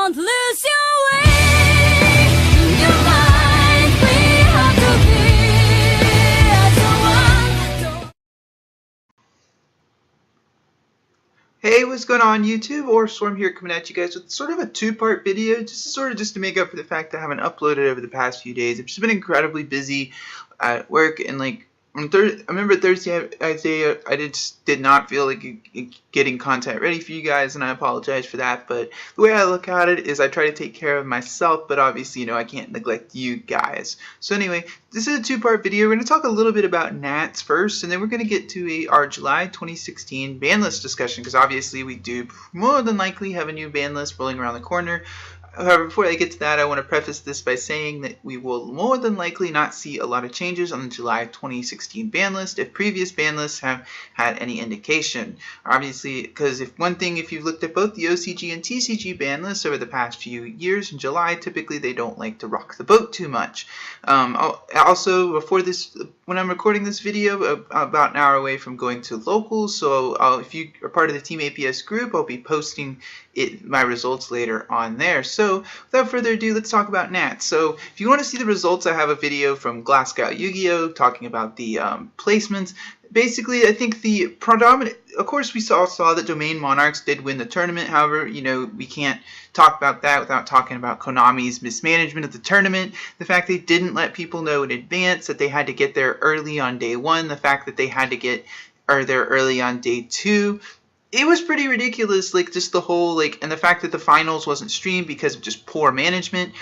Don't lose your way. Your mind, we have to be as one. Hey, what's going on YouTube? Or Storm here coming at you guys with sort of a two-part video, just to make up for the fact that I haven't uploaded over the past few days. I've just been incredibly busy at work, and like I remember Thursday I did not feel like getting content ready for you guys, and I apologize for that. But the way I look at it is I try to take care of myself, but obviously, I can't neglect you guys. So anyway, this is a two-part video. We're going to talk a little bit about Nats first, and then we're going to get to our July 2016 ban list discussion, because obviously we do more than likely have a new ban list rolling around the corner. However, before I get to that, I want to preface this by saying that we will more than likely not see a lot of changes on the July 2016 ban list if previous ban lists have had any indication. Obviously, because if you've looked at both the OCG and TCG ban lists over the past few years, in July, typically they don't like to rock the boat too much. Also, before this, when I'm recording this video, about an hour away from going to locals, so if you are part of the Team APS group, I'll be posting my results later on there. So without further ado, let's talk about Nats. So if you want to see the results, I have a video from GlasgowYGO talking about the placements. Basically, I think the predominant, of course, we saw that Domain Monarchs did win the tournament. However, we can't talk about that without talking about Konami's mismanagement of the tournament. The fact they didn't let people know in advance that they had to get there early on day one. The fact that they had to get there early on day two. It was pretty ridiculous, just the whole, and the fact that the finals wasn't streamed because of just poor management.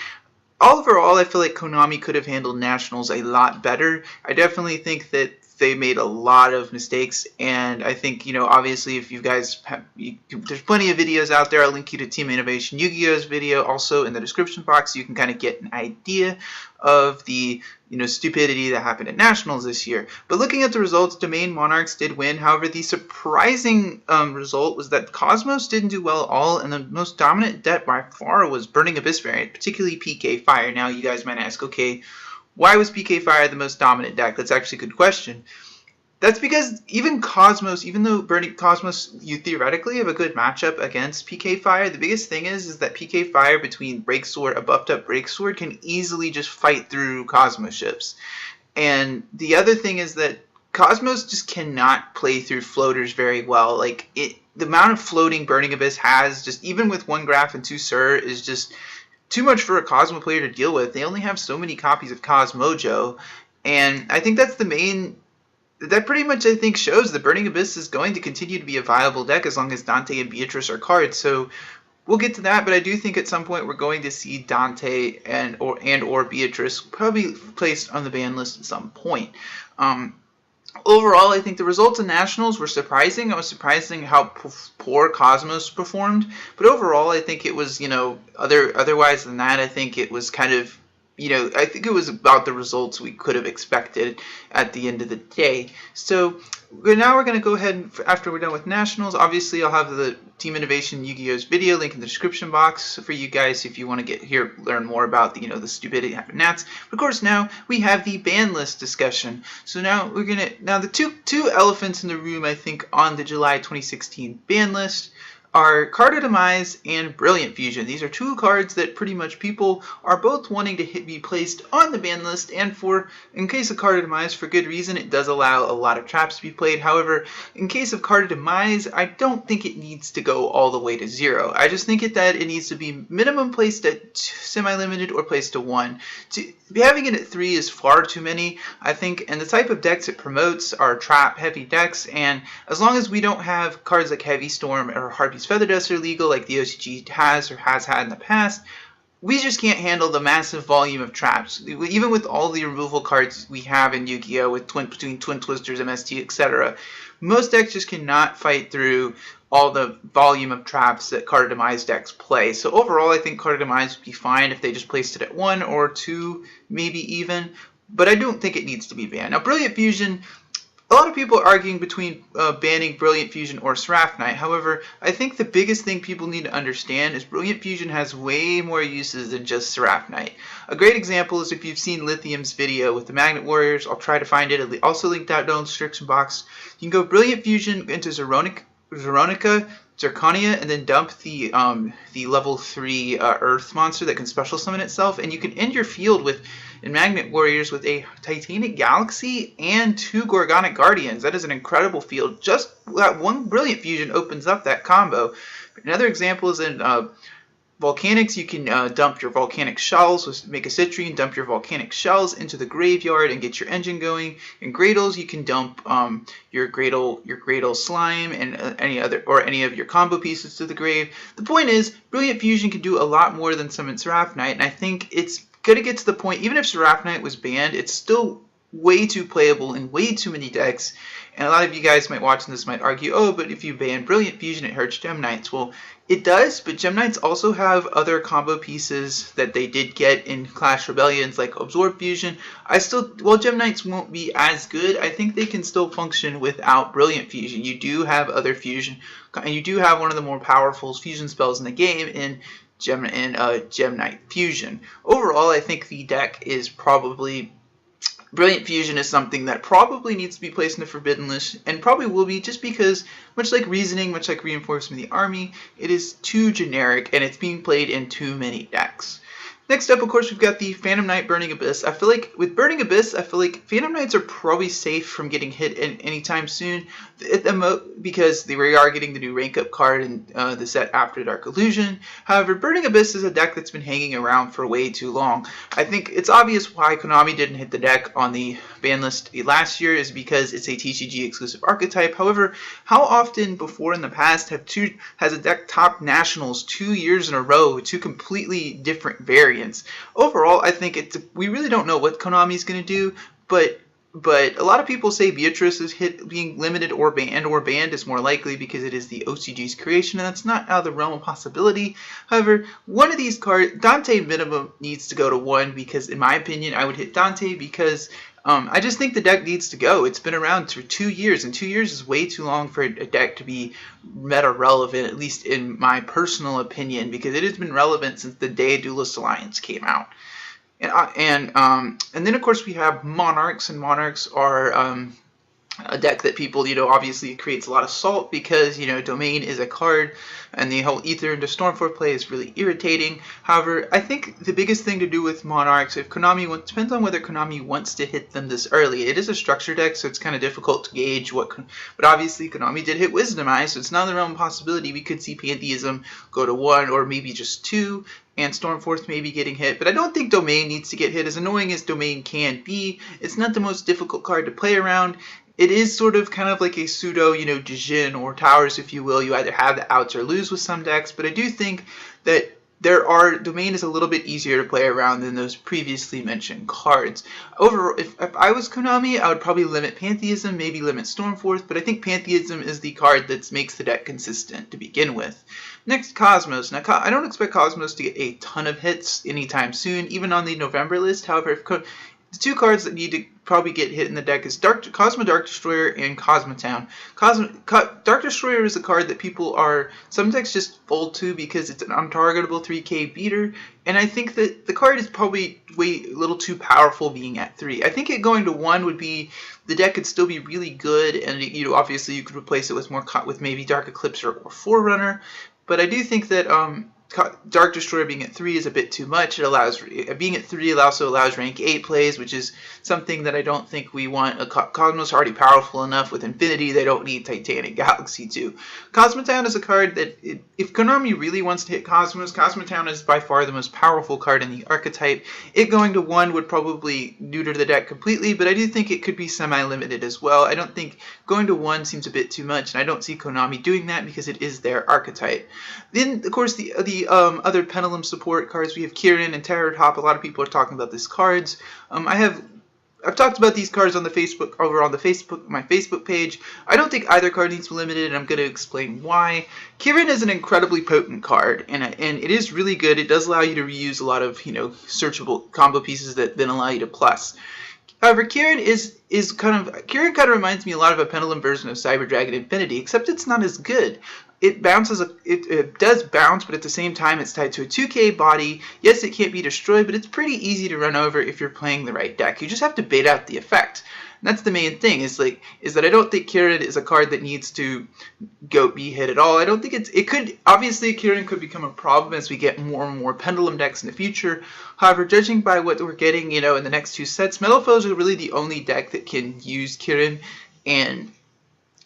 Overall, I feel like Konami could have handled Nationals a lot better. I definitely think that they made a lot of mistakes, and I think, obviously, if you guys have, there's plenty of videos out there. I'll link you to TeamInnovationYGO's video also in the description box, so you can kind of get an idea of the stupidity that happened at Nationals this year. But looking at the results, Domain Monarchs did win. However, the surprising result was that Cosmos didn't do well at all, and the most dominant deck by far was Burning Abyss variant, particularly PK Fire. Now, you guys might ask, okay, why was PK Fire the most dominant deck? That's actually a good question. That's because even Cosmos, even though Cosmos, you theoretically have a good matchup against PK Fire, the biggest thing is that PK Fire between Breaksword, a buffed up Breaksword, can easily just fight through Cosmos ships. And the other thing is that Cosmos just cannot play through floaters very well. The amount of floating Burning Abyss has, just even with 1 Graph and 2 Sir, is just too much for a Cosmo player to deal with. They only have so many copies of Cosmojo, and I think that's the main. That pretty much, I think, shows that Burning Abyss is going to continue to be a viable deck as long as Dante and Beatrice are cards. So we'll get to that, but I do think at some point we're going to see Dante and or Beatrice probably placed on the ban list at some point. Overall, I think the results of Nationals were surprising. It was surprising how poor Cosmos performed, but overall, I think it was, otherwise than that, I think it was kind of, I think it was about the results we could have expected at the end of the day. So now we're going to go ahead and, after we're done with Nationals, obviously I'll have the Team Innovation Yu-Gi-Oh's video link in the description box for you guys if you want to learn more about the, the stupidity that happened Nats. But of course, now we have the ban list discussion. So now the two elephants in the room, I think, on the July 2016 ban list are Card of Demise and Brilliant Fusion. These are two cards that pretty much people are both wanting to be placed on the ban list, and in case of Card of Demise, for good reason, it does allow a lot of traps to be played. However, in case of Card of Demise, I don't think it needs to go all the way to 0. I just think that it needs to be minimum placed at semi-limited or placed to 1. Having it at 3 is far too many, I think, and the type of decks it promotes are trap-heavy decks, and as long as we don't have cards like Heavy Storm or Harpy's Feather Duster legal like the OCG has or has had in the past, we just can't handle the massive volume of traps. Even with all the removal cards we have in Yu-Gi-Oh! Between Twin Twisters, MST, etc., most decks just cannot fight through all the volume of traps that Card of Demise decks play. So overall, I think Card of Demise would be fine if they just placed it at 1 or 2, maybe even, but I don't think it needs to be banned. Now, Brilliant Fusion, a lot of people are arguing between banning Brilliant Fusion or Seraph Knight. However, I think the biggest thing people need to understand is Brilliant Fusion has way more uses than just Seraph Knight. A great example is if you've seen Lithium's video with the Magnet Warriors. I'll try to find it. I'll also linked out down in the description box. You can go Brilliant Fusion into Zeronica, Zirconia, and then dump the level 3 Earth monster that can special summon itself, and you can end your field with in Magnet Warriors with a Titanic Galaxy and 2 Gorgonic Guardians. That is an incredible field. Just that one Brilliant Fusion opens up that combo. Another example is in Volcanics. You can dump your volcanic shells, make a citrine, dump your volcanic shells into the graveyard and get your engine going. In Gradles, you can dump your Gradle slime and any of your combo pieces to the grave. The point is, Brilliant Fusion can do a lot more than summon Seraphonite, and I think it's gonna get to the point, even if Seraphonite was banned, it's still way too playable in way too many decks. And a lot of you guys might watching this might argue, oh, but if you ban Brilliant Fusion, it hurts Gem Knights. Well, it does, but Gem Knights also have other combo pieces that they did get in Clash Rebellions, like Absorb Fusion. While Gem Knights won't be as good, I think they can still function without Brilliant Fusion. You do have other fusion, and you do have one of the more powerful fusion spells in the game in Gem Knight Fusion. Overall, I think the deck is probably Brilliant Fusion is something that probably needs to be placed in the Forbidden List, and probably will be, just because, much like Reasoning, much like Reinforcement of the Army, it is too generic and it's being played in too many decks. Next up, of course, we've got the Phantom Knight Burning Abyss. I feel like with Burning Abyss, Phantom Knights are probably safe from getting hit anytime soon, because they are getting the new rank up card in the set after Dark Illusion. However, Burning Abyss is a deck that's been hanging around for way too long. I think it's obvious why Konami didn't hit the deck on the ban list last year is because it's a TCG exclusive archetype. However, how often before in the past has a deck topped Nationals 2 years in a row with 2 completely different variants? Overall, I think we really don't know what Konami's going to do, but a lot of people say Beatrice is being limited or banned is more likely because it is the OCG's creation, and that's not out of the realm of possibility. However, one of these cards, Dante minimum, needs to go to 1 because, in my opinion, I would hit Dante because I just think the deck needs to go. It's been around for 2 years, and 2 years is way too long for a deck to be meta relevant, at least in my personal opinion, because it has been relevant since the day Duelist Alliance came out. And then of course we have Monarchs, and Monarchs are a deck that people, obviously creates a lot of salt because, Domain is a card, and the whole Ether into Stormforth play is really irritating. However, I think the biggest thing to do with Monarchs, if Konami depends on whether Konami wants to hit them this early. It is a structure deck, so it's kind of difficult to gauge but obviously Konami did hit Wisdom Eye, so it's not in the realm of possibility we could see Pantheism go to 1 or maybe just 2. And Stormforth may be getting hit, but I don't think Domain needs to get hit. As annoying as Domain can be, it's not the most difficult card to play around. It is sort of kind of like a pseudo, Dijin or Towers, if you will. You either have the outs or lose with some decks, but I do think that Domain is a little bit easier to play around than those previously mentioned cards. Overall, if I was Konami, I would probably limit Pantheism, maybe limit Stormforth, but I think Pantheism is the card that makes the deck consistent to begin with. Next, Cosmos. Now, I don't expect Cosmos to get a ton of hits anytime soon, even on the November list. However, the 2 cards that need to probably get hit in the deck is Cosmo Dark Destroyer and Cosmotown. Dark Destroyer is a card that people are sometimes just fold to because it's an untargetable 3k beater, and I think that the card is probably a little too powerful being at 3. I think it going to 1 would be, the deck could still be really good, and obviously you could replace it with maybe Dark Eclipse or Forerunner, but I do think that Dark Destroyer being at 3 is a bit too much. Being at 3 also allows rank 8 plays, which is something that I don't think we want. Cosmos are already powerful enough with Infinity, they don't need Titanic Galaxy too. Cosmotown is a card that, if Konami really wants to hit Cosmos, Cosmotown is by far the most powerful card in the archetype. It going to 1 would probably neuter the deck completely, but I do think it could be semi-limited as well. I don't think going to 1 seems a bit too much, and I don't see Konami doing that because it is their archetype. Then, of course, the other Pendulum support cards, we have Kieran and Terror Top. A lot of people are talking about these cards. I've talked about these cards on my Facebook page. I don't think either card needs to be limited, and I'm going to explain why. Kieran is an incredibly potent card, and it is really good. It does allow you to reuse a lot of searchable combo pieces that then allow you to plus. However, Kieran kind of reminds me a lot of a Pendulum version of Cyber Dragon Infinity, except it's not as good. It does bounce, but at the same time it's tied to a 2k body. Yes, it can't be destroyed, but it's pretty easy to run over if you're playing the right deck. You just have to bait out the effect. And that's the main thing, is that I don't think Kirin is a card that needs to be hit at all. I don't think it could, obviously Kirin could become a problem as we get more and more Pendulum decks in the future. However, judging by what we're getting, in the next 2 sets, Metal Foes are really the only deck that can use Kirin, and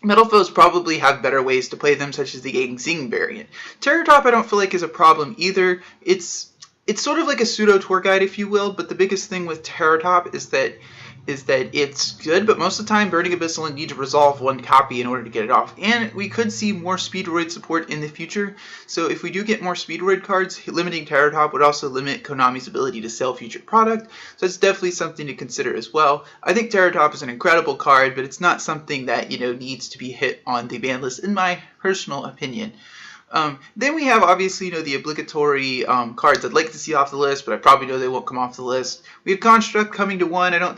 Metal Foes probably have better ways to play them, such as the Yang Xing variant. Terror Top I don't feel like is a problem either. It's sort of like a pseudo tour guide, if you will, but the biggest thing with Terror Top is that it's good, but most of the time Burning Abyss will need to resolve 1 copy in order to get it off. And we could see more Speedroid support in the future, so if we do get more Speedroid cards, limiting Terror Top would also limit Konami's ability to sell future product, so it's definitely something to consider as well. I think Terror Top is an incredible card, but it's not something that, needs to be hit on the ban list, in my personal opinion. Then we have, obviously, the obligatory cards I'd like to see off the list, but I probably know they won't come off the list. We have Construct coming to 1. I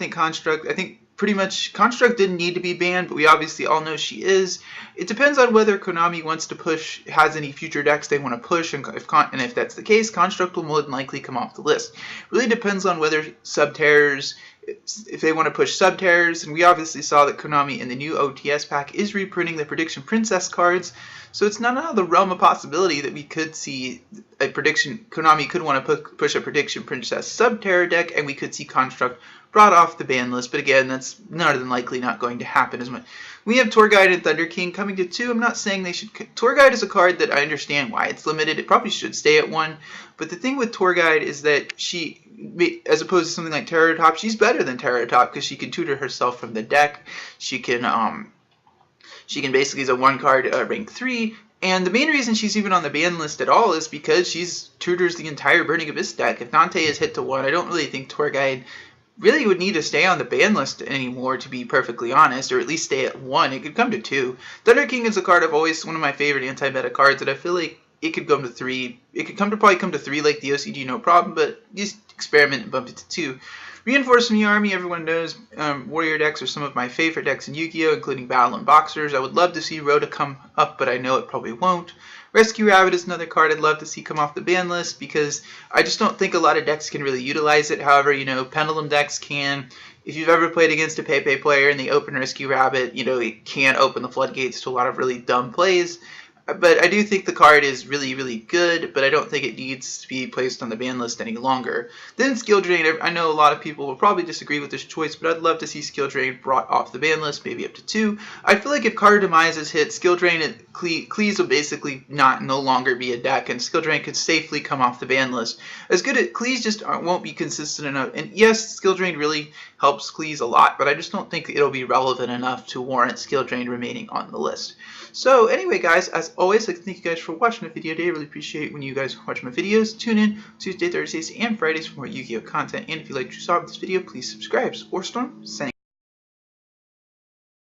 think pretty much Construct didn't need to be banned, but we obviously all know she is. It depends on whether Konami wants to has any future decks they want to push, and if that's the case, Construct will more than likely come off the list. It really depends on whether Subterrors, if they want to push Subterrors, and we obviously saw that Konami in the new OTS pack is reprinting the Prediction Princess cards, so it's not out of the realm of possibility that we could see Konami could want to push a Prediction Princess Subterror deck, and we could see Construct brought off the ban list, but again, that's more than likely not going to happen as much. We have Tour Guide and Thunder King coming to 2. I'm not saying they should. Tour Guide is a card that I understand why it's limited. It probably should stay at 1, but the thing with Tour Guide is that she, as opposed to something like Terror Top, she's better than Terror Top because she can tutor herself from the deck. She can basically, as a 1-card rank 3, and the main reason she's even on the ban list at all is because she's tutors the entire Burning Abyss deck. If Dante is hit to 1, I don't really think Tour Guide really would need to stay on the ban list anymore, to be perfectly honest, or at least stay at 1. It could come to 2. Thunder King is a card one of my favorite anti-meta cards that I feel like it could come to 3. It could probably come to 3 like the OCG, no problem, but just experiment and bump it to 2. Reinforcing the Army, everyone knows Warrior decks are some of my favorite decks in Yu-Gi-Oh!, including Battle and Boxers. I would love to see Rhoda come up, but I know it probably won't. Rescue Rabbit is another card I'd love to see come off the ban list because I just don't think a lot of decks can really utilize it. However, Pendulum decks can. If you've ever played against a Pepe player and they open Rescue Rabbit, it can open the floodgates to a lot of really dumb plays. But I do think the card is really, really good, but I don't think it needs to be placed on the ban list any longer. Then Skill Drain, I know a lot of people will probably disagree with this choice, but I'd love to see Skill Drain brought off the ban list, maybe up to 2. I feel like if Card Demise is hit, Skill Drain and Cleese will basically no longer be a deck, and Skill Drain could safely come off the ban list. As good as Cleese just won't be consistent enough, and yes, Skill Drain really helps Cleese a lot, but I just don't think it'll be relevant enough to warrant Skill Drain remaining on the list. So anyway, guys, as always, I'd like to thank you guys for watching the video today. I really appreciate when you guys watch my videos. Tune in Tuesday, Thursdays, and Fridays for more Yu-Gi-Oh! Content. And if you liked what you saw in this video, please subscribe. Or Storm, signing